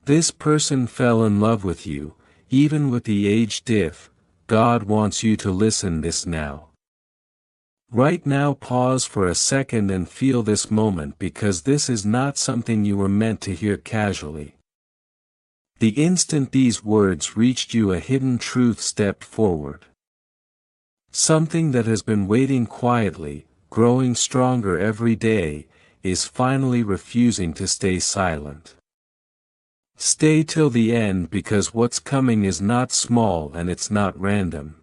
This person fell in love with you, even with the age diff. God wants you to listen this now. Right now, pause for a second and feel this moment, because this is not something you were meant to hear casually. The instant these words reached you, a hidden truth stepped forward. Something that has been waiting quietly, growing stronger every day, is finally refusing to stay silent. Stay till the end, because what's coming is not small and it's not random.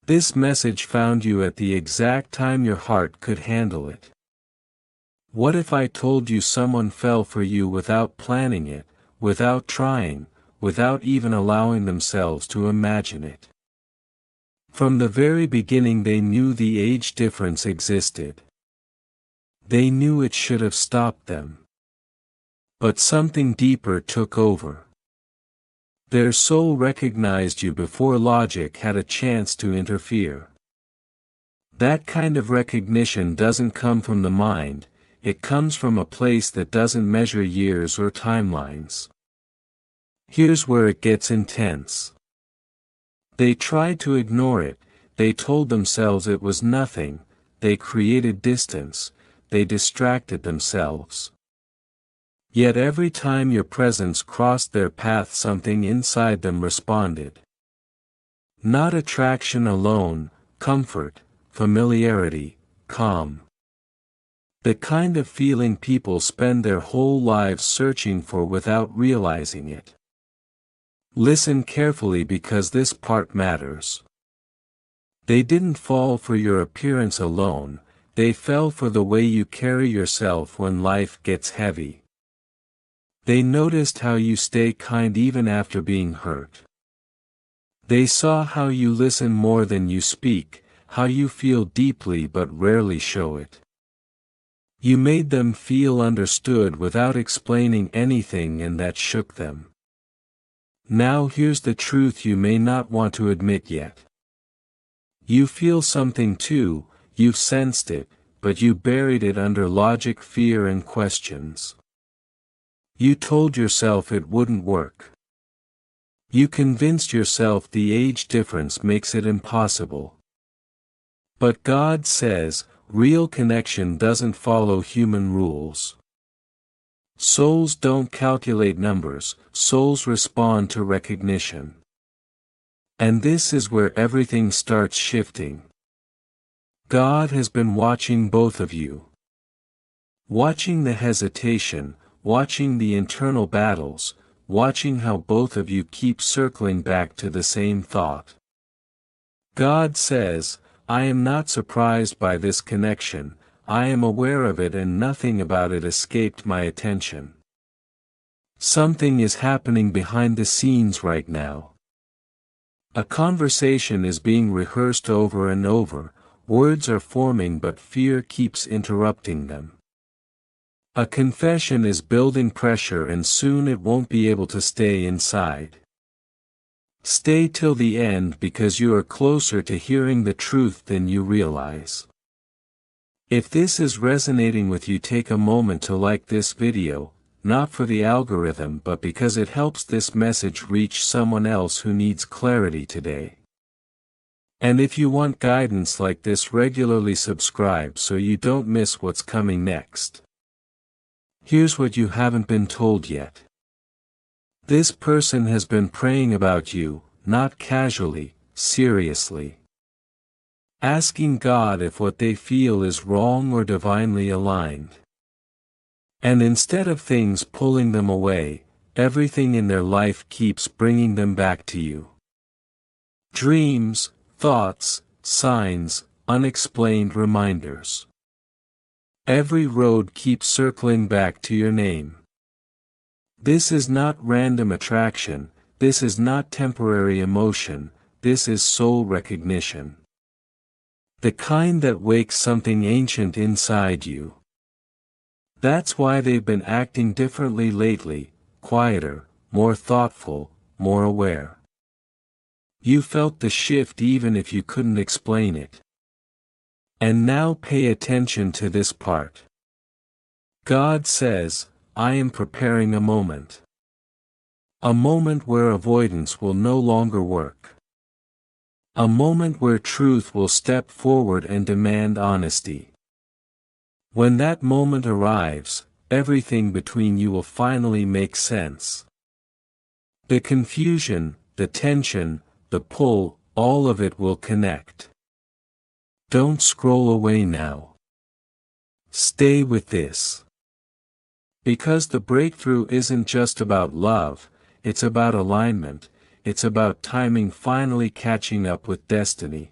This message found you at the exact time your heart could handle it. What if I told you someone fell for you without planning it, without trying, without even allowing themselves to imagine it? From the very beginning they knew the age difference existed. They knew it should have stopped them. But something deeper took over. Their soul recognized you before logic had a chance to interfere. That kind of recognition doesn't come from the mind, it comes from a place that doesn't measure years or timelines. Here's where it gets intense. They tried to ignore it, they told themselves it was nothing, they created distance, they distracted themselves. Yet every time your presence crossed their path, something inside them responded. Not attraction alone, comfort, familiarity, calm. The kind of feeling people spend their whole lives searching for without realizing it. Listen carefully, because this part matters. They didn't fall for your appearance alone, they fell for the way you carry yourself when life gets heavy. They noticed how you stay kind even after being hurt. They saw how you listen more than you speak, how you feel deeply but rarely show it. You made them feel understood without explaining anything, and that shook them. Now here's the truth you may not want to admit yet. You feel something too, you've sensed it, but you buried it under logic, fear and questions. You told yourself it wouldn't work. You convinced yourself the age difference makes it impossible. But God says, real connection doesn't follow human rules. Souls don't calculate numbers, souls respond to recognition. And this is where everything starts shifting. God has been watching both of you. Watching the hesitation, watching the internal battles, watching how both of you keep circling back to the same thought. God says, I am not surprised by this connection, I am aware of it and nothing about it escaped my attention. Something is happening behind the scenes right now. A conversation is being rehearsed over and over, words are forming but fear keeps interrupting them. A confession is building pressure and soon it won't be able to stay inside. Stay till the end, because you are closer to hearing the truth than you realize. If this is resonating with you, take a moment to like this video, not for the algorithm but because it helps this message reach someone else who needs clarity today. And if you want guidance like this, regularly subscribe so you don't miss what's coming next. Here's what you haven't been told yet. This person has been praying about you, not casually, seriously. Asking God if what they feel is wrong or divinely aligned. And instead of things pulling them away, everything in their life keeps bringing them back to you. Dreams, thoughts, signs, unexplained reminders. Every road keeps circling back to your name. This is not random attraction, this is not temporary emotion, this is soul recognition. The kind that wakes something ancient inside you. That's why they've been acting differently lately, quieter, more thoughtful, more aware. You felt the shift even if you couldn't explain it. And now pay attention to this part. God says, I am preparing a moment. A moment where avoidance will no longer work. A moment where truth will step forward and demand honesty. When that moment arrives, everything between you will finally make sense. The confusion, the tension, the pull, all of it will connect. Don't scroll away now. Stay with this. Because the breakthrough isn't just about love, it's about alignment, it's about timing finally catching up with destiny.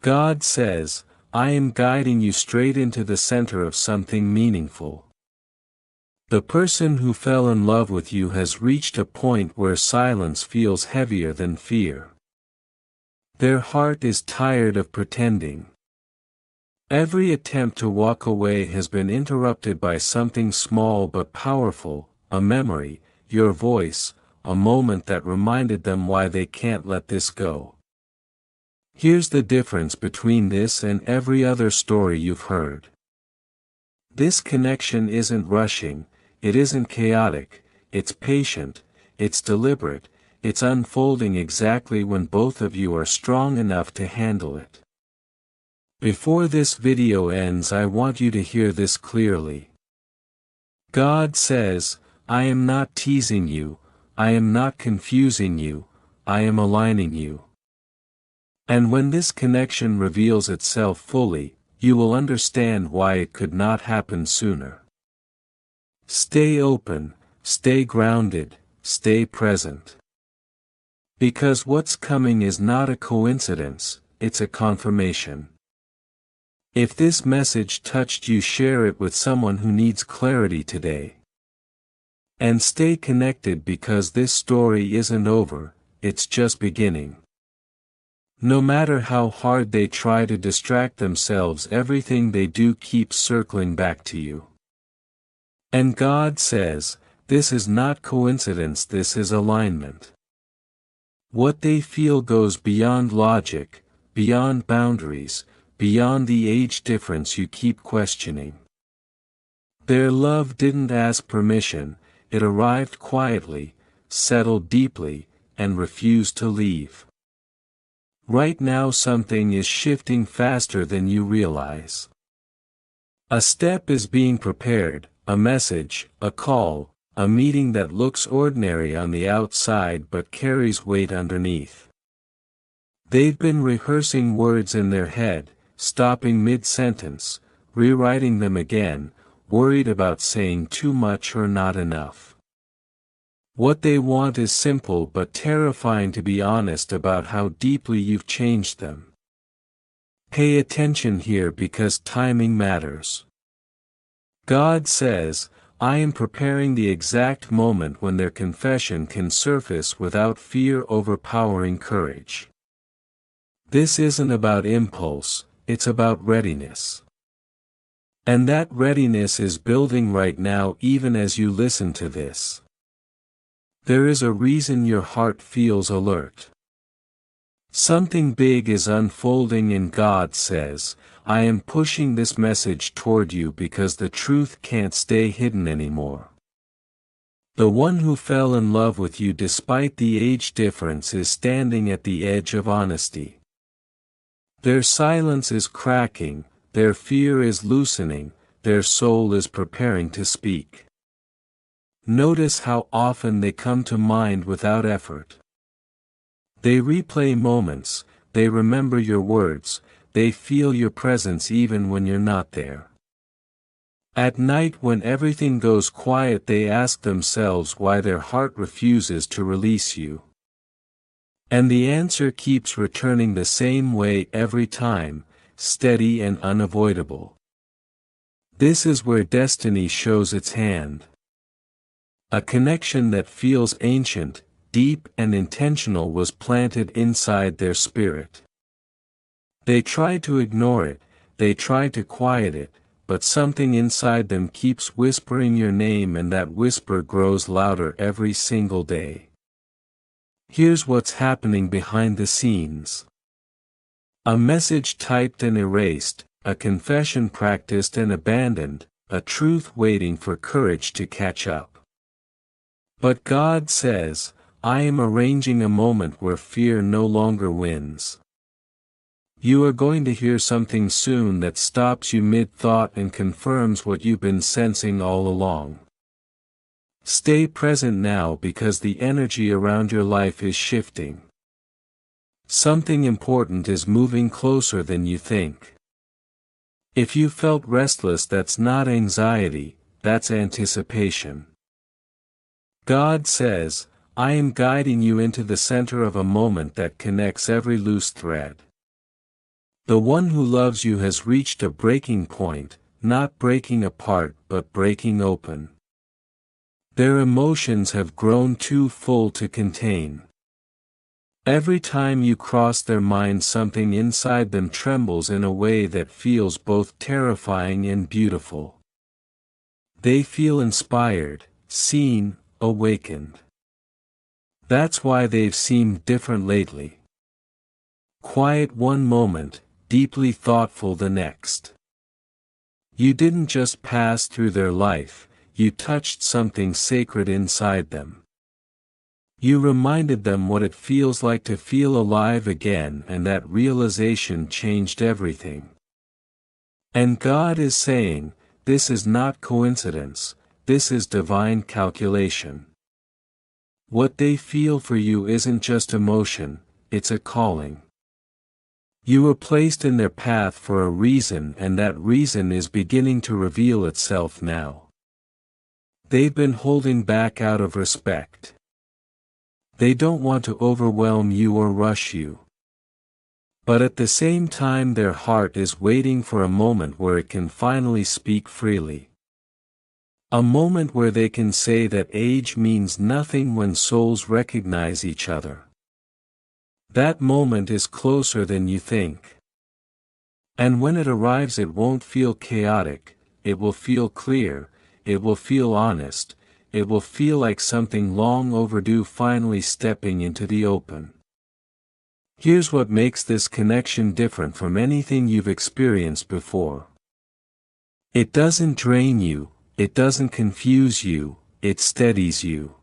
God says, I am guiding you straight into the center of something meaningful. The person who fell in love with you has reached a point where silence feels heavier than fear. Their heart is tired of pretending. Every attempt to walk away has been interrupted by something small but powerful, a memory, your voice, a moment that reminded them why they can't let this go. Here's the difference between this and every other story you've heard. This connection isn't rushing, it isn't chaotic, it's patient, it's deliberate, it's unfolding exactly when both of you are strong enough to handle it. Before this video ends, I want you to hear this clearly. God says, I am not teasing you, I am not confusing you, I am aligning you. And when this connection reveals itself fully, you will understand why it could not happen sooner. Stay open, stay grounded, stay present. Because what's coming is not a coincidence, it's a confirmation. If this message touched you, share it with someone who needs clarity today. And stay connected because this story isn't over, it's just beginning. No matter how hard they try to distract themselves, everything they do keeps circling back to you. And God says, this is not coincidence, this is alignment. What they feel goes beyond logic, beyond boundaries, beyond the age difference you keep questioning. Their love didn't ask permission, it arrived quietly, settled deeply, and refused to leave. Right now something is shifting faster than you realize. A step is being prepared, a message, a call, a meeting that looks ordinary on the outside but carries weight underneath. They've been rehearsing words in their head, stopping mid-sentence, rewriting them again, worried about saying too much or not enough. What they want is simple but terrifying: to be honest about how deeply you've changed them. Pay attention here because timing matters. God says, I am preparing the exact moment when their confession can surface without fear overpowering courage. This isn't about impulse, it's about readiness. And that readiness is building right now even as you listen to this. There is a reason your heart feels alert. Something big is unfolding and God says, I am pushing this message toward you because the truth can't stay hidden anymore. The one who fell in love with you despite the age difference is standing at the edge of honesty. Their silence is cracking, their fear is loosening, their soul is preparing to speak. Notice how often they come to mind without effort. They replay moments, they remember your words, they feel your presence even when you're not there. At night when everything goes quiet, they ask themselves why their heart refuses to release you. And the answer keeps returning the same way every time, steady and unavoidable. This is where destiny shows its hand. A connection that feels ancient, deep and intentional was planted inside their spirit. They try to ignore it, they try to quiet it, but something inside them keeps whispering your name, and that whisper grows louder every single day. Here's what's happening behind the scenes. A message typed and erased, a confession practiced and abandoned, a truth waiting for courage to catch up. But God says, I am arranging a moment where fear no longer wins. You are going to hear something soon that stops you mid-thought and confirms what you've been sensing all along. Stay present now because the energy around your life is shifting. Something important is moving closer than you think. If you felt restless, that's not anxiety, that's anticipation. God says, I am guiding you into the center of a moment that connects every loose thread. The one who loves you has reached a breaking point, not breaking apart but breaking open. Their emotions have grown too full to contain. Every time you cross their mind, something inside them trembles in a way that feels both terrifying and beautiful. They feel inspired, seen, awakened. That's why they've seemed different lately. Quiet one moment, deeply thoughtful the next. You didn't just pass through their life, you touched something sacred inside them. You reminded them what it feels like to feel alive again, and that realization changed everything. And God is saying, this is not coincidence, this is divine calculation. What they feel for you isn't just emotion, it's a calling. You were placed in their path for a reason, and that reason is beginning to reveal itself now. They've been holding back out of respect. They don't want to overwhelm you or rush you. But at the same time, their heart is waiting for a moment where it can finally speak freely. A moment where they can say that age means nothing when souls recognize each other. That moment is closer than you think. And when it arrives, it won't feel chaotic, it will feel clear, it will feel honest, it will feel like something long overdue finally stepping into the open. Here's what makes this connection different from anything you've experienced before. It doesn't drain you, it doesn't confuse you, it steadies you.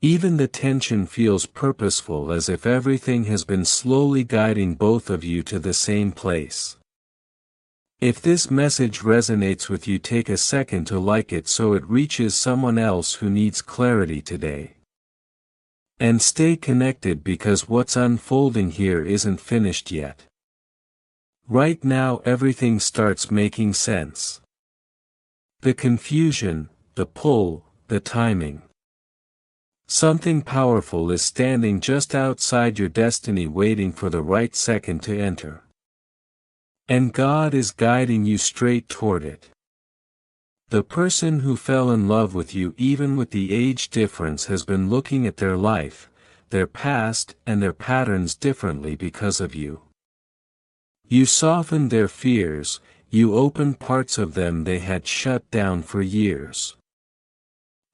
Even the tension feels purposeful, as if everything has been slowly guiding both of you to the same place. If this message resonates with you, take a second to like it so it reaches someone else who needs clarity today. And stay connected, because what's unfolding here isn't finished yet. Right now everything starts making sense. The confusion, the pull, the timing. Something powerful is standing just outside your destiny, waiting for the right second to enter. And God is guiding you straight toward it. The person who fell in love with you, even with the age difference, has been looking at their life, their past, and their patterns differently because of you. You softened their fears, you opened parts of them they had shut down for years.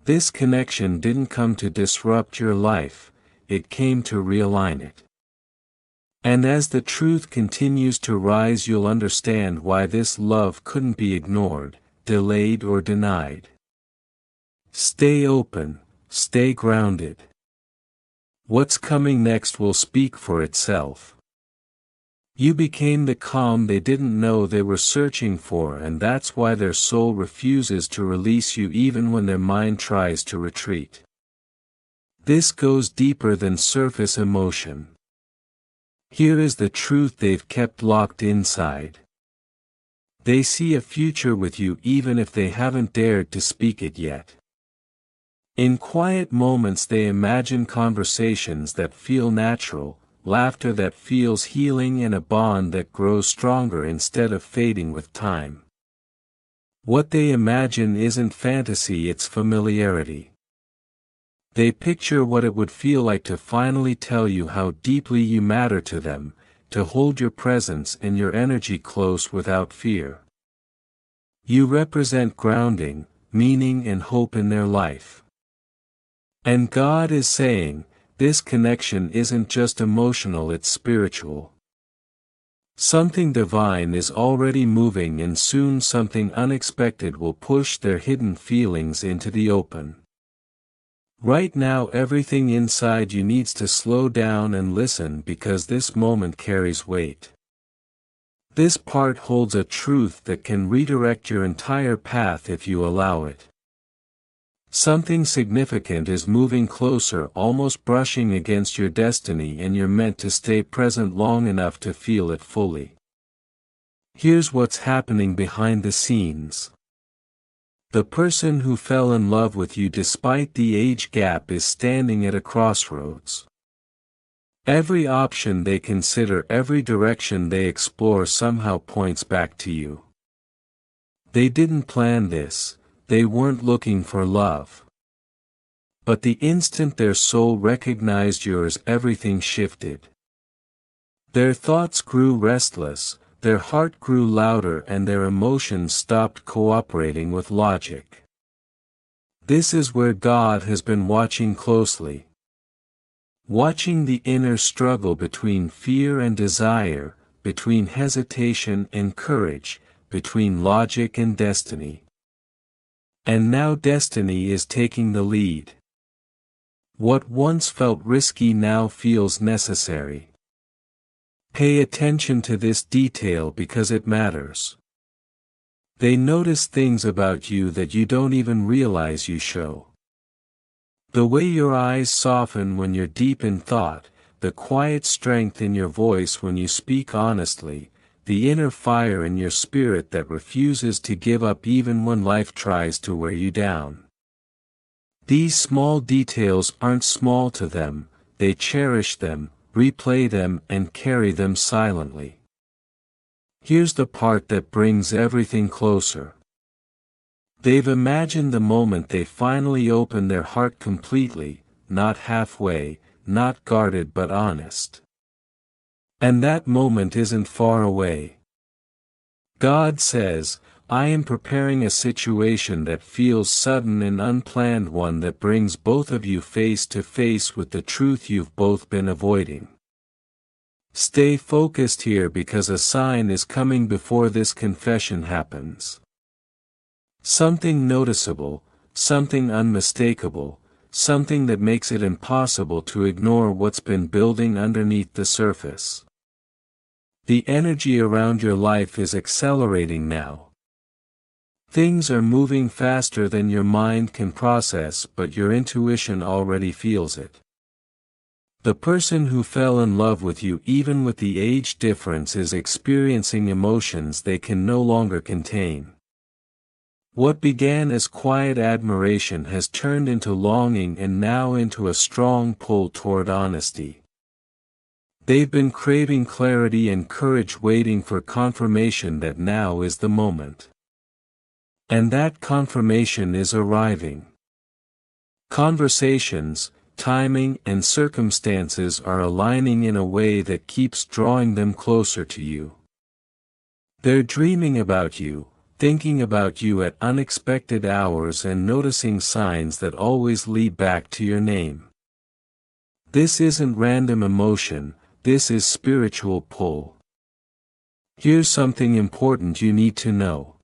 This connection didn't come to disrupt your life, it came to realign it. And as the truth continues to rise, you'll understand why this love couldn't be ignored, delayed, or denied. Stay open, stay grounded. What's coming next will speak for itself. You became the calm they didn't know they were searching for, and that's why their soul refuses to release you even when their mind tries to retreat. This goes deeper than surface emotion. Here is the truth they've kept locked inside. They see a future with you even if they haven't dared to speak it yet. In quiet moments they imagine conversations that feel natural, laughter that feels healing, and a bond that grows stronger instead of fading with time. What they imagine isn't fantasy, it's familiarity. They picture what it would feel like to finally tell you how deeply you matter to them, to hold your presence and your energy close without fear. You represent grounding, meaning, and hope in their life. And God is saying, this connection isn't just emotional, it's spiritual. Something divine is already moving, and soon something unexpected will push their hidden feelings into the open. Right now everything inside you needs to slow down and listen because this moment carries weight. This part holds a truth that can redirect your entire path if you allow it. Something significant is moving closer, almost brushing against your destiny, and you're meant to stay present long enough to feel it fully. Here's what's happening behind the scenes. The person who fell in love with you despite the age gap is standing at a crossroads. Every option they consider, every direction they explore somehow points back to you. They didn't plan this, they weren't looking for love. But the instant their soul recognized yours, everything shifted. Their thoughts grew restless, their heart grew louder, and their emotions stopped cooperating with logic. This is where God has been watching closely. Watching the inner struggle between fear and desire, between hesitation and courage, between logic and destiny. And now destiny is taking the lead. What once felt risky now feels necessary. Pay attention to this detail because it matters. They notice things about you that you don't even realize you show. The way your eyes soften when you're deep in thought, the quiet strength in your voice when you speak honestly, the inner fire in your spirit that refuses to give up even when life tries to wear you down. These small details aren't small to them, they cherish them, replay them, and carry them silently. Here's the part that brings everything closer. They've imagined the moment they finally open their heart completely, not halfway, not guarded but honest. And that moment isn't far away. God says, I am preparing a situation that feels sudden and unplanned, one that brings both of you face to face with the truth you've both been avoiding. Stay focused here because a sign is coming before this confession happens. Something noticeable, something unmistakable, something that makes it impossible to ignore what's been building underneath the surface. The energy around your life is accelerating now. Things are moving faster than your mind can process, but your intuition already feels it. The person who fell in love with you, even with the age difference, is experiencing emotions they can no longer contain. What began as quiet admiration has turned into longing and now into a strong pull toward honesty. They've been craving clarity and courage, waiting for confirmation that now is the moment. And that confirmation is arriving. Conversations, timing, and circumstances are aligning in a way that keeps drawing them closer to you. They're dreaming about you, thinking about you at unexpected hours, and noticing signs that always lead back to your name. This isn't random emotion, this is spiritual pull. Here's something important you need to know.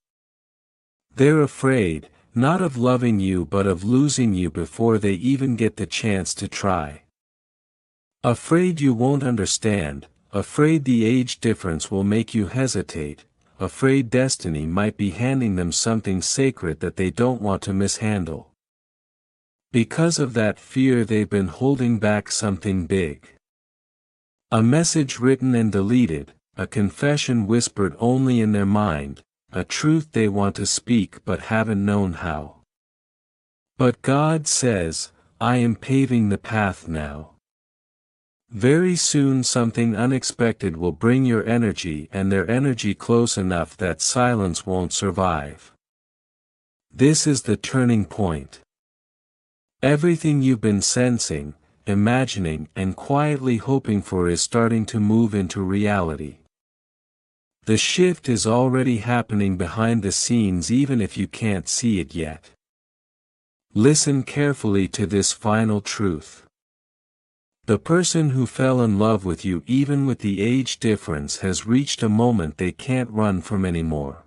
They're afraid, not of loving you but of losing you before they even get the chance to try. Afraid you won't understand, afraid the age difference will make you hesitate, afraid destiny might be handing them something sacred that they don't want to mishandle. Because of that fear they've been holding back something big. A message written and deleted, a confession whispered only in their mind, a truth they want to speak but haven't known how. But God says, I am paving the path now. Very soon something unexpected will bring your energy and their energy close enough that silence won't survive. This is the turning point. Everything you've been sensing, imagining, and quietly hoping for is starting to move into reality. The shift is already happening behind the scenes even if you can't see it yet. Listen carefully to this final truth. The person who fell in love with you, even with the age difference, has reached a moment they can't run from anymore.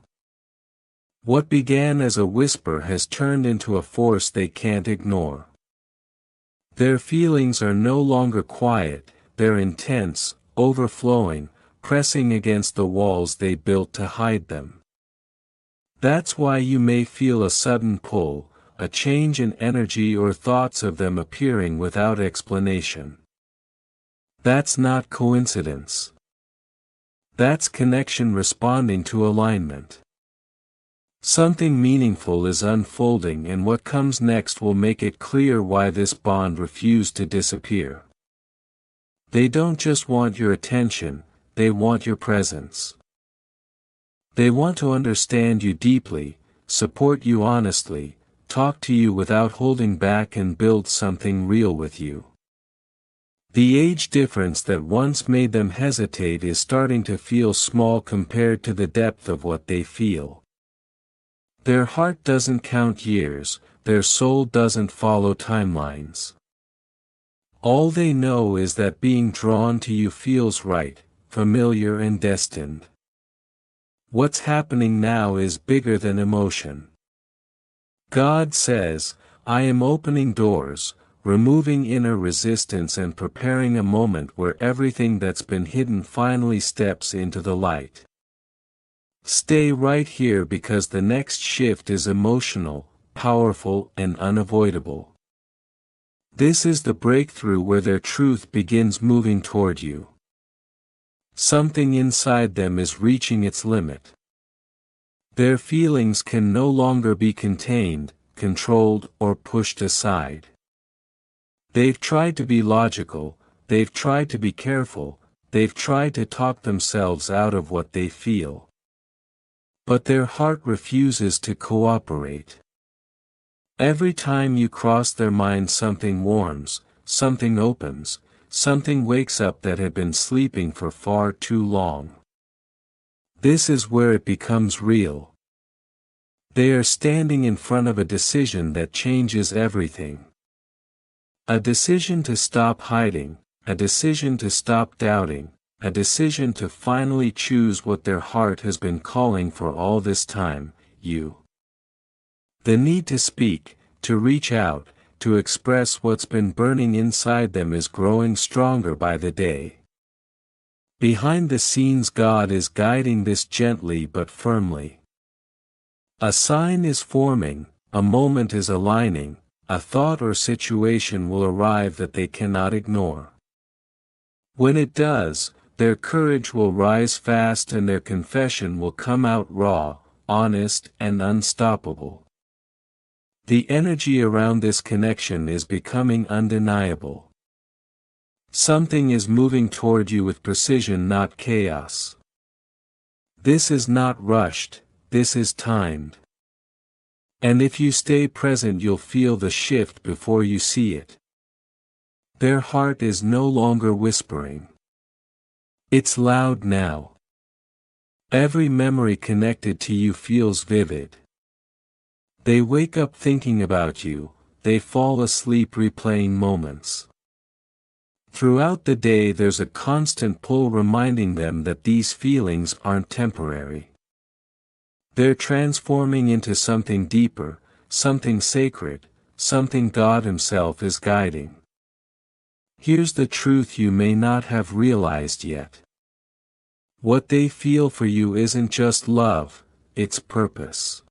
What began as a whisper has turned into a force they can't ignore. Their feelings are no longer quiet, they're intense, overflowing, pressing against the walls they built to hide them. That's why you may feel a sudden pull, a change in energy or thoughts of them appearing without explanation. That's not coincidence. That's connection responding to alignment. Something meaningful is unfolding, and what comes next will make it clear why this bond refused to disappear. They don't just want your attention, they want your presence. They want to understand you deeply, support you honestly, talk to you without holding back, and build something real with you. The age difference that once made them hesitate is starting to feel small compared to the depth of what they feel. Their heart doesn't count years, their soul doesn't follow timelines. All they know is that being drawn to you feels right, familiar and destined. What's happening now is bigger than emotion. God says, I am opening doors, removing inner resistance and preparing a moment where everything that's been hidden finally steps into the light. Stay right here because the next shift is emotional, powerful and unavoidable. This is the breakthrough where their truth begins moving toward you. Something inside them is reaching its limit. Their feelings can no longer be contained, controlled or pushed aside. They've tried to be logical, they've tried to be careful, they've tried to talk themselves out of what they feel. But their heart refuses to cooperate. Every time you cross their mind, something warms, something opens, something wakes up that had been sleeping for far too long. This is where it becomes real. They are standing in front of a decision that changes everything. A decision to stop hiding, a decision to stop doubting, a decision to finally choose what their heart has been calling for all this time, you. The need to speak, to reach out, to express what's been burning inside them is growing stronger by the day. Behind the scenes, God is guiding this gently but firmly. A sign is forming, a moment is aligning, a thought or situation will arrive that they cannot ignore. When it does, their courage will rise fast and their confession will come out raw, honest and unstoppable. The energy around this connection is becoming undeniable. Something is moving toward you with precision, not chaos. This is not rushed, this is timed. And if you stay present, you'll feel the shift before you see it. Their heart is no longer whispering. It's loud now. Every memory connected to you feels vivid. They wake up thinking about you, they fall asleep replaying moments. Throughout the day there's a constant pull reminding them that these feelings aren't temporary. They're transforming into something deeper, something sacred, something God Himself is guiding. Here's the truth you may not have realized yet. What they feel for you isn't just love, it's purpose.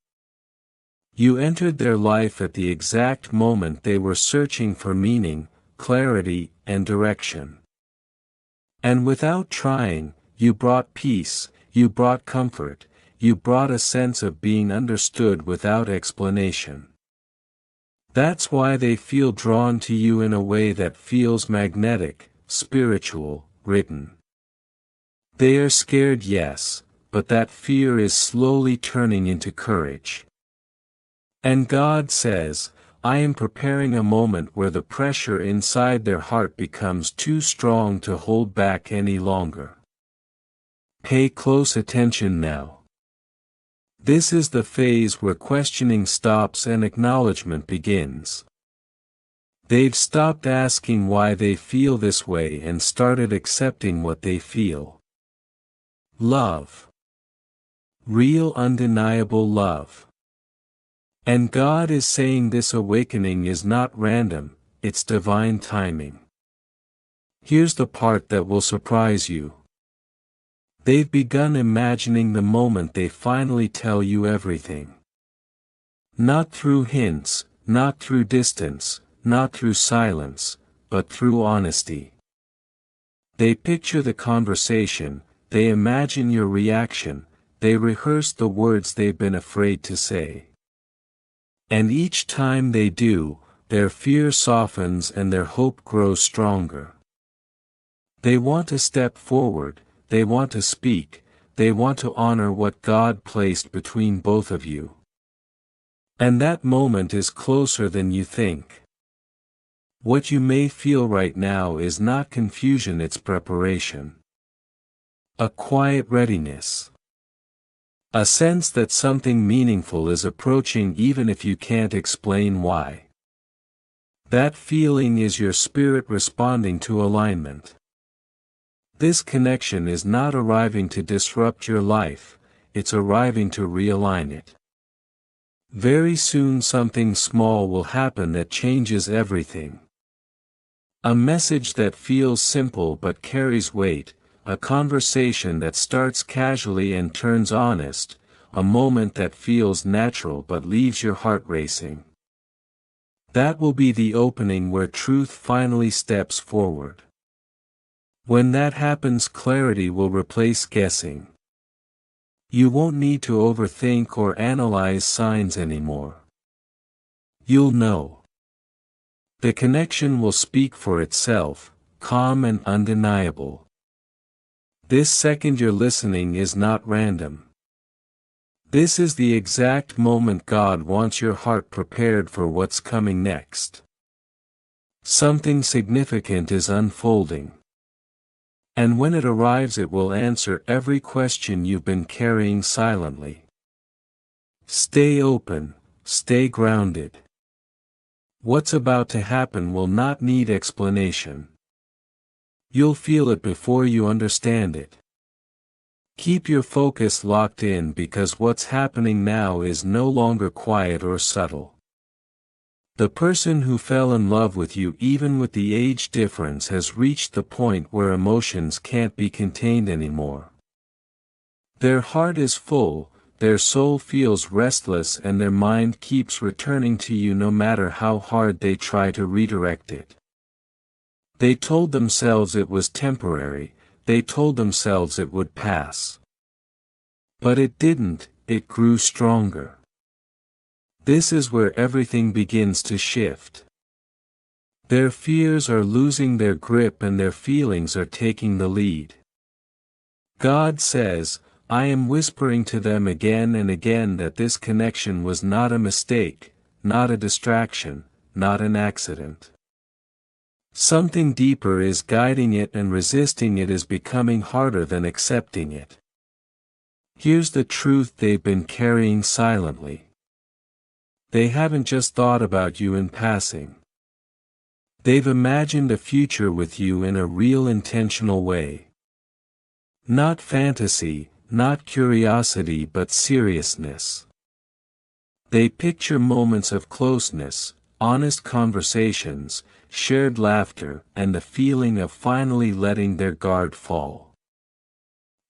You entered their life at the exact moment they were searching for meaning, clarity, and direction. And without trying, you brought peace, you brought comfort, you brought a sense of being understood without explanation. That's why they feel drawn to you in a way that feels magnetic, spiritual, written. They are scared, yes, but that fear is slowly turning into courage. And God says, I am preparing a moment where the pressure inside their heart becomes too strong to hold back any longer. Pay close attention now. This is the phase where questioning stops and acknowledgement begins. They've stopped asking why they feel this way and started accepting what they feel. Love. Real undeniable love. And God is saying this awakening is not random, it's divine timing. Here's the part that will surprise you. They've begun imagining the moment they finally tell you everything. Not through hints, not through distance, not through silence, but through honesty. They picture the conversation, they imagine your reaction, they rehearse the words they've been afraid to say. And each time they do, their fear softens and their hope grows stronger. They want to step forward, they want to speak, they want to honor what God placed between both of you. And that moment is closer than you think. What you may feel right now is not confusion, it's preparation. A quiet readiness. A sense that something meaningful is approaching even if you can't explain why. That feeling is your spirit responding to alignment. This connection is not arriving to disrupt your life, it's arriving to realign it. Very soon something small will happen that changes everything. A message that feels simple but carries weight, a conversation that starts casually and turns honest, a moment that feels natural but leaves your heart racing. That will be the opening where truth finally steps forward. When that happens, clarity will replace guessing. You won't need to overthink or analyze signs anymore. You'll know. The connection will speak for itself, calm and undeniable. This second you're listening is not random. This is the exact moment God wants your heart prepared for what's coming next. Something significant is unfolding. And when it arrives, it will answer every question you've been carrying silently. Stay open, stay grounded. What's about to happen will not need explanation. You'll feel it before you understand it. Keep your focus locked in because what's happening now is no longer quiet or subtle. The person who fell in love with you, even with the age difference, has reached the point where emotions can't be contained anymore. Their heart is full, their soul feels restless, and their mind keeps returning to you no matter how hard they try to redirect it. They told themselves it was temporary, they told themselves it would pass. But it didn't, it grew stronger. This is where everything begins to shift. Their fears are losing their grip and their feelings are taking the lead. God says, I am whispering to them again and again that this connection was not a mistake, not a distraction, not an accident. Something deeper is guiding it, and resisting it is becoming harder than accepting it. Here's the truth they've been carrying silently. They haven't just thought about you in passing. They've imagined a future with you in a real intentional way. Not fantasy, not curiosity, but seriousness. They picture moments of closeness, honest conversations, shared laughter, and the feeling of finally letting their guard fall.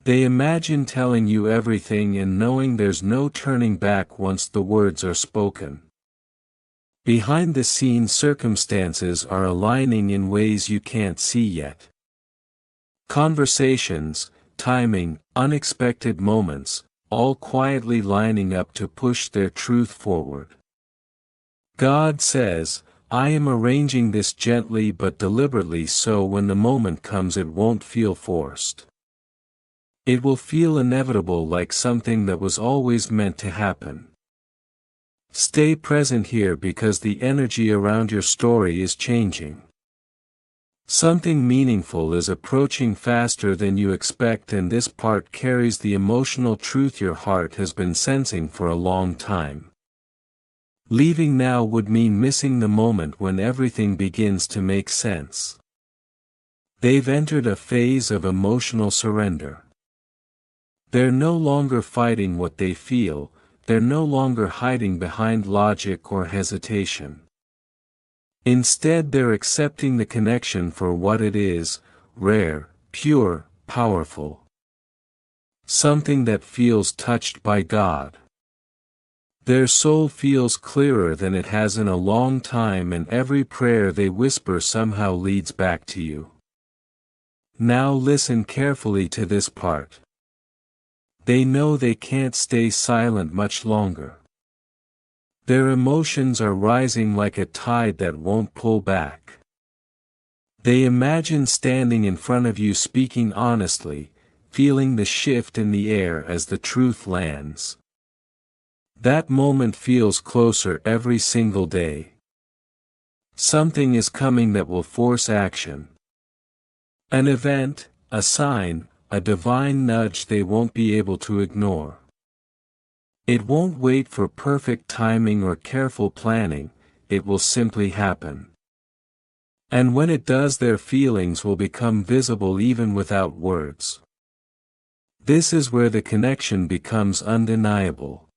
They imagine telling you everything and knowing there's no turning back once the words are spoken. Behind the scenes, circumstances are aligning in ways you can't see yet. Conversations, timing, unexpected moments, all quietly lining up to push their truth forward. God says, I am arranging this gently but deliberately, so when the moment comes it won't feel forced. It will feel inevitable, like something that was always meant to happen. Stay present here because the energy around your story is changing. Something meaningful is approaching faster than you expect, and this part carries the emotional truth your heart has been sensing for a long time. Leaving now would mean missing the moment when everything begins to make sense. They've entered a phase of emotional surrender. They're no longer fighting what they feel, they're no longer hiding behind logic or hesitation. Instead, they're accepting the connection for what it is: rare, pure, powerful. Something that feels touched by God. Their soul feels clearer than it has in a long time, and every prayer they whisper somehow leads back to you. Now listen carefully to this part. They know they can't stay silent much longer. Their emotions are rising like a tide that won't pull back. They imagine standing in front of you, speaking honestly, feeling the shift in the air as the truth lands. That moment feels closer every single day. Something is coming that will force action. An event, a sign, a divine nudge they won't be able to ignore. It won't wait for perfect timing or careful planning, it will simply happen. And when it does, their feelings will become visible even without words. This is where the connection becomes undeniable.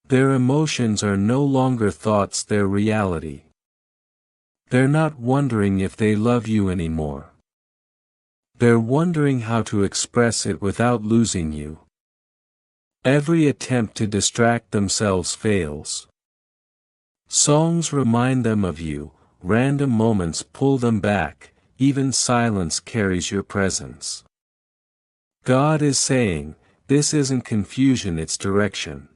Their emotions are no longer thoughts, they're reality. They're not wondering if they love you anymore. They're wondering how to express it without losing you. Every attempt to distract themselves fails. Songs remind them of you, random moments pull them back, even silence carries your presence. God is saying, this isn't confusion, it's direction.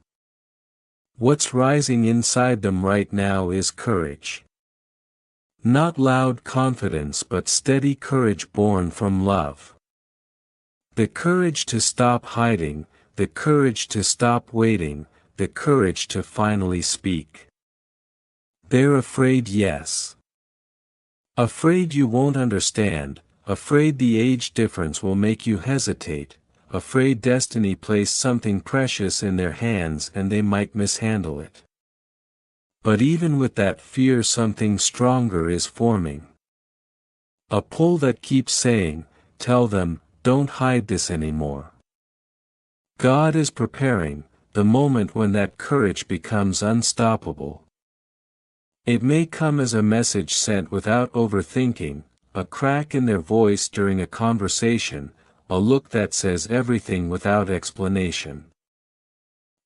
What's rising inside them right now is courage. Not loud confidence, but steady courage born from love. The courage to stop hiding, the courage to stop waiting, the courage to finally speak. They're afraid, yes. Afraid you won't understand, afraid the age difference will make you hesitate, afraid destiny placed something precious in their hands and they might mishandle it. But even with that fear, something stronger is forming. A pull that keeps saying, tell them, don't hide this anymore. God is preparing the moment when that courage becomes unstoppable. It may come as a message sent without overthinking, a crack in their voice during a conversation, a look that says everything without explanation.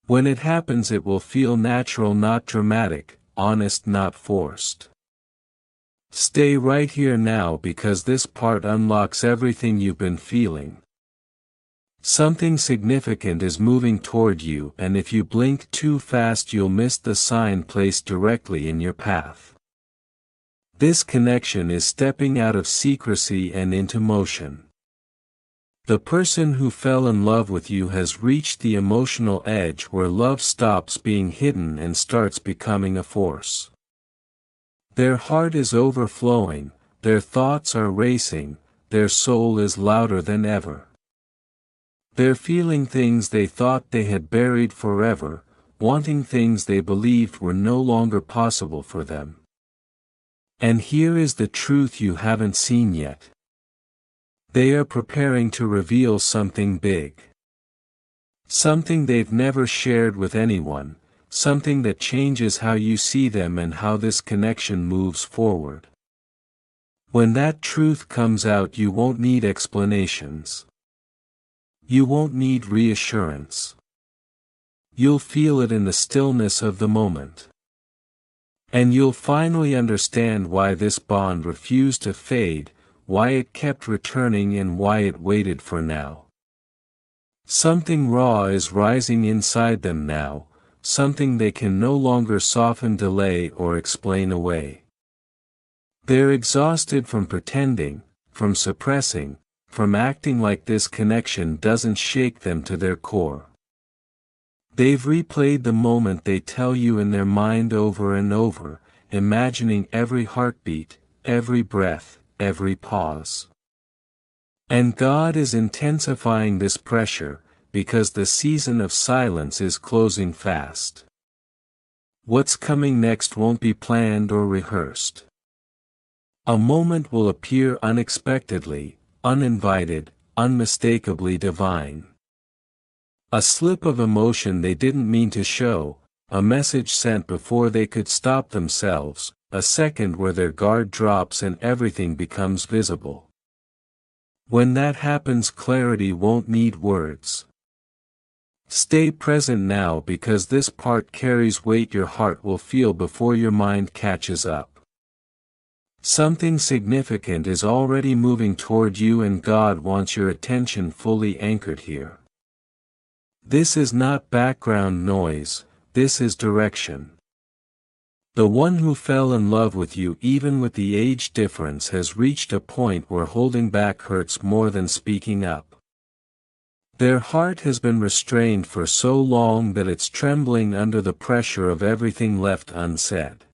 When it happens, it will feel natural, not dramatic, honest, not forced. Stay right here now, because this part unlocks everything you've been feeling. Something significant is moving toward you, and if you blink too fast, you'll miss the sign placed directly in your path. This connection is stepping out of secrecy and into motion. The person who fell in love with you has reached the emotional edge where love stops being hidden and starts becoming a force. Their heart is overflowing, their thoughts are racing, their soul is louder than ever. They're feeling things they thought they had buried forever, wanting things they believed were no longer possible for them. And here is the truth you haven't seen yet. They are preparing to reveal something big. Something they've never shared with anyone, something that changes how you see them and how this connection moves forward. When that truth comes out, you won't need explanations. You won't need reassurance. You'll feel it in the stillness of the moment. And you'll finally understand why this bond refused to fade, why it kept returning, and why it waited for now. Something raw is rising inside them now, something they can no longer soften, delay, or explain away. They're exhausted from pretending, from suppressing, from acting like this connection doesn't shake them to their core. They've replayed the moment they tell you in their mind over and over, imagining every heartbeat, every breath, every pause. And God is intensifying this pressure, because the season of silence is closing fast. What's coming next won't be planned or rehearsed. A moment will appear unexpectedly, uninvited, unmistakably divine. A slip of emotion they didn't mean to show, a message sent before they could stop themselves, a second where their guard drops and everything becomes visible. When that happens, clarity won't need words. Stay present now, because this part carries weight your heart will feel before your mind catches up. Something significant is already moving toward you, and God wants your attention fully anchored here. This is not background noise, this is direction. The one who fell in love with you even with the age difference has reached a point where holding back hurts more than speaking up. Their heart has been restrained for so long that it's trembling under the pressure of everything left unsaid.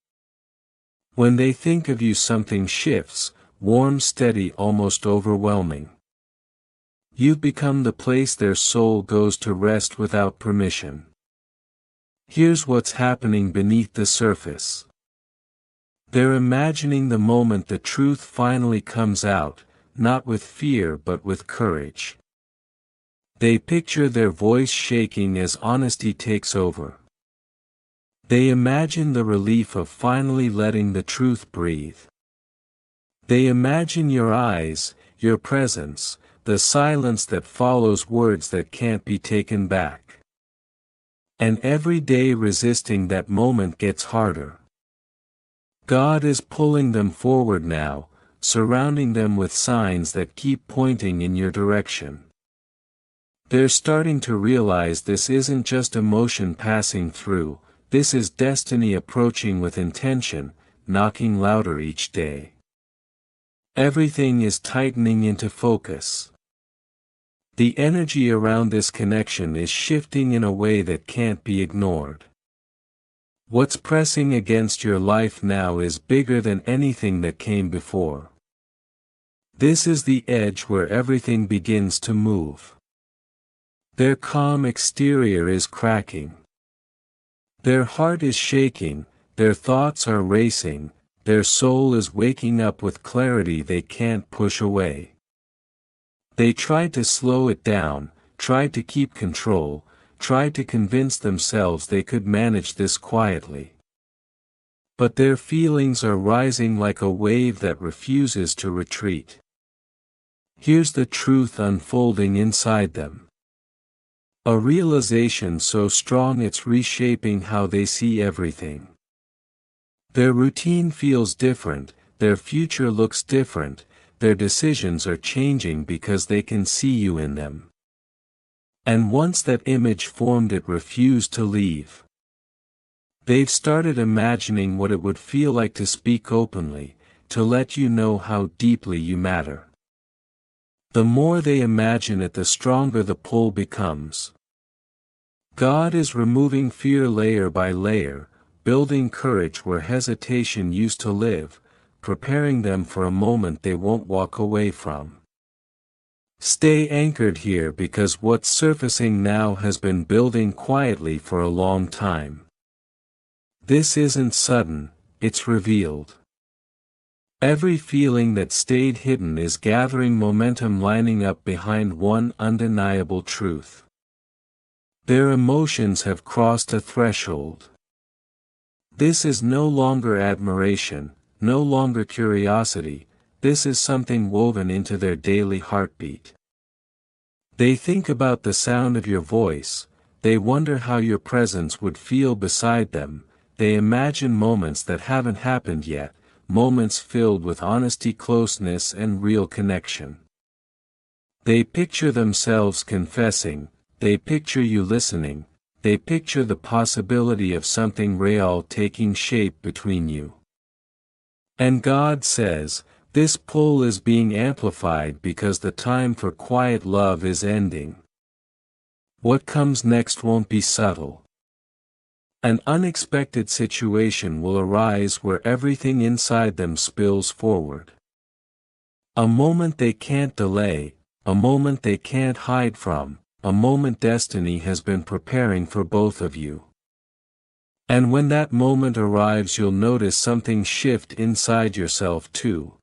When they think of you, something shifts, warm, steady, almost overwhelming. You've become the place their soul goes to rest without permission. Here's what's happening beneath the surface. They're imagining the moment the truth finally comes out, not with fear but with courage. They picture their voice shaking as honesty takes over. They imagine the relief of finally letting the truth breathe. They imagine your eyes, your presence, the silence that follows words that can't be taken back. And every day resisting that moment gets harder. God is pulling them forward now, surrounding them with signs that keep pointing in your direction. They're starting to realize this isn't just emotion passing through, this is destiny approaching with intention, knocking louder each day. Everything is tightening into focus. The energy around this connection is shifting in a way that can't be ignored. What's pressing against your life now is bigger than anything that came before. This is the edge where everything begins to move. Their calm exterior is cracking. Their heart is shaking, their thoughts are racing, their soul is waking up with clarity they can't push away. They tried to slow it down, tried to keep control, tried to convince themselves they could manage this quietly. But their feelings are rising like a wave that refuses to retreat. Here's the truth unfolding inside them. A realization so strong it's reshaping how they see everything. Their routine feels different, their future looks different, their decisions are changing because they can see you in them. And once that image formed, it refused to leave. They've started imagining what it would feel like to speak openly, to let you know how deeply you matter. The more they imagine it, the stronger the pull becomes. God is removing fear layer by layer, building courage where hesitation used to live, preparing them for a moment they won't walk away from. Stay anchored here, because what's surfacing now has been building quietly for a long time. This isn't sudden, it's revealed. Every feeling that stayed hidden is gathering momentum, lining up behind one undeniable truth. Their emotions have crossed a threshold. This is no longer admiration, no longer curiosity, this is something woven into their daily heartbeat. They think about the sound of your voice, they wonder how your presence would feel beside them, they imagine moments that haven't happened yet, moments filled with honesty, closeness, and real connection. They picture themselves confessing, they picture you listening, they picture the possibility of something real taking shape between you. And God says, this pull is being amplified because the time for quiet love is ending. What comes next won't be subtle. An unexpected situation will arise where everything inside them spills forward. A moment they can't delay, a moment they can't hide from, a moment destiny has been preparing for both of you. And when that moment arrives, you'll notice something shift inside yourself too.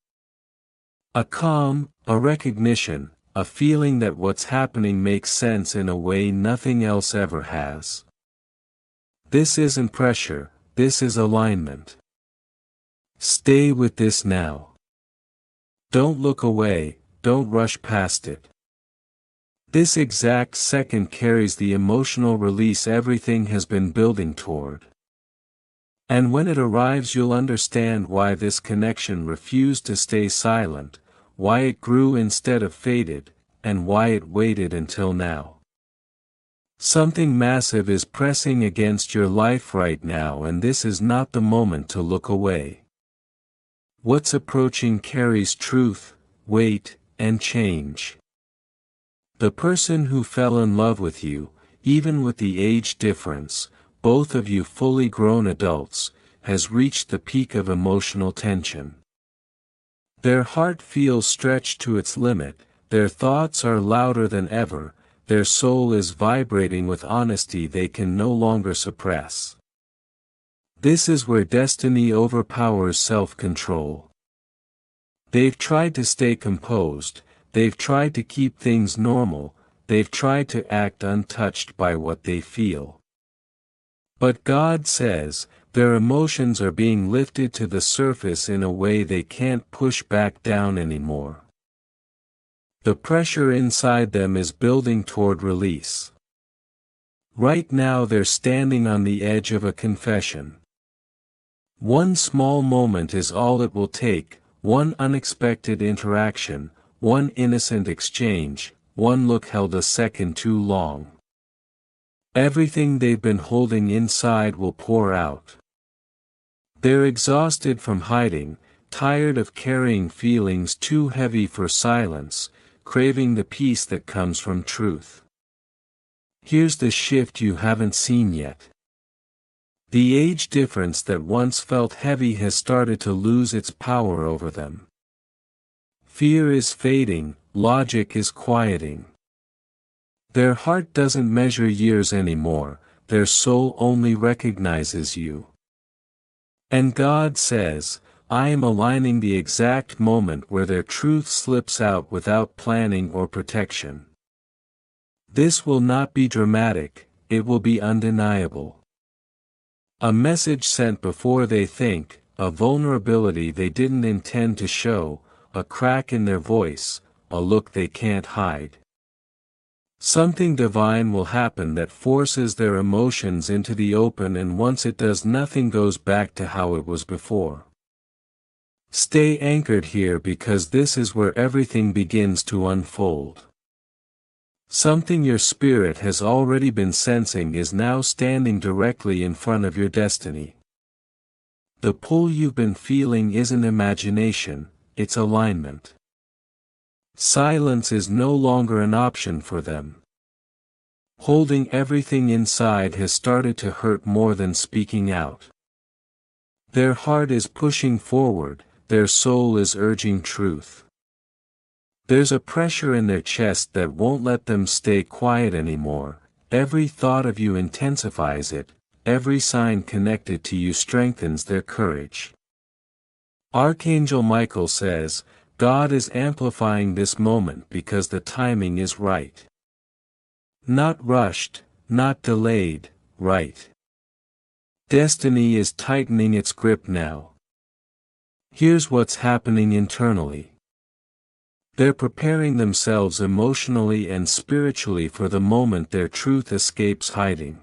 A calm, a recognition, a feeling that what's happening makes sense in a way nothing else ever has. This isn't pressure, this is alignment. Stay with this now. Don't look away, don't rush past it. This exact second carries the emotional release everything has been building toward. And when it arrives, you'll understand why this connection refused to stay silent, why it grew instead of faded, and why it waited until now. Something massive is pressing against your life right now, and this is not the moment to look away. What's approaching carries truth, weight, and change. The person who fell in love with you, even with the age difference, both of you fully grown adults, has reached the peak of emotional tension. Their heart feels stretched to its limit, their thoughts are louder than ever, their soul is vibrating with honesty they can no longer suppress. This is where destiny overpowers self-control. They've tried to stay composed, they've tried to keep things normal, they've tried to act untouched by what they feel. But God says, their emotions are being lifted to the surface in a way they can't push back down anymore. The pressure inside them is building toward release. Right now they're standing on the edge of a confession. One small moment is all it will take, one unexpected interaction, one innocent exchange, one look held a second too long. Everything they've been holding inside will pour out. They're exhausted from hiding, tired of carrying feelings too heavy for silence, craving the peace that comes from truth. Here's the shift you haven't seen yet. The age difference that once felt heavy has started to lose its power over them. Fear is fading, logic is quieting. Their heart doesn't measure years anymore, their soul only recognizes you. And God says, I am aligning the exact moment where their truth slips out without planning or protection. This will not be dramatic, it will be undeniable. A message sent before they think, a vulnerability they didn't intend to show, a crack in their voice, a look they can't hide. Something divine will happen that forces their emotions into the open, and once it does, nothing goes back to how it was before. Stay anchored here, because this is where everything begins to unfold. Something your spirit has already been sensing is now standing directly in front of your destiny. The pull you've been feeling isn't imagination, it's alignment. Silence is no longer an option for them. Holding everything inside has started to hurt more than speaking out. Their heart is pushing forward, their soul is urging truth. There's a pressure in their chest that won't let them stay quiet anymore. Every thought of you intensifies it, every sign connected to you strengthens their courage. Archangel Michael says, God is amplifying this moment because the timing is right. Not rushed, not delayed, right. Destiny is tightening its grip now. Here's what's happening internally. They're preparing themselves emotionally and spiritually for the moment their truth escapes hiding.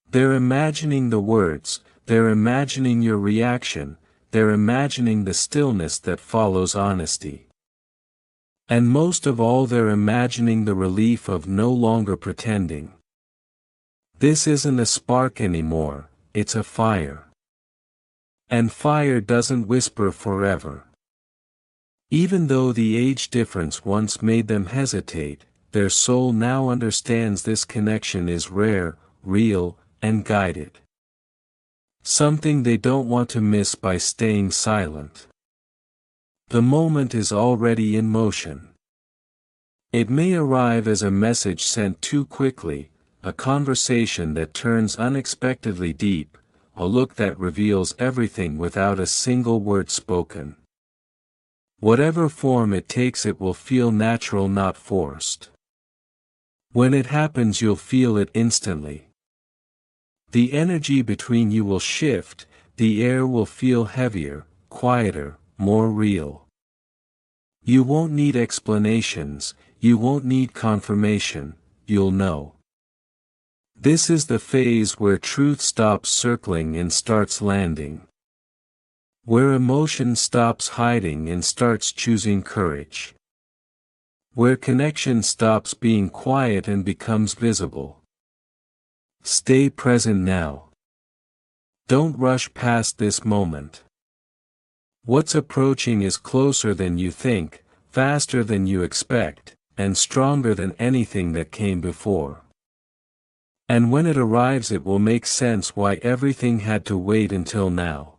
They're imagining the words, they're imagining your reaction, they're imagining the stillness that follows honesty. And most of all, they're imagining the relief of no longer pretending. This isn't a spark anymore, it's a fire. And fire doesn't whisper forever. Even though the age difference once made them hesitate, their soul now understands this connection is rare, real, and guided. Something they don't want to miss by staying silent. The moment is already in motion. It may arrive as a message sent too quickly, a conversation that turns unexpectedly deep, a look that reveals everything without a single word spoken. Whatever form it takes, it will feel natural, not forced. When it happens, you'll feel it instantly. The energy between you will shift, the air will feel heavier, quieter, more real. You won't need explanations, you won't need confirmation, you'll know. This is the phase where truth stops circling and starts landing. Where emotion stops hiding and starts choosing courage. Where connection stops being quiet and becomes visible. Stay present now. Don't rush past this moment. What's approaching is closer than you think, faster than you expect, and stronger than anything that came before. And when it arrives, it will make sense why everything had to wait until now.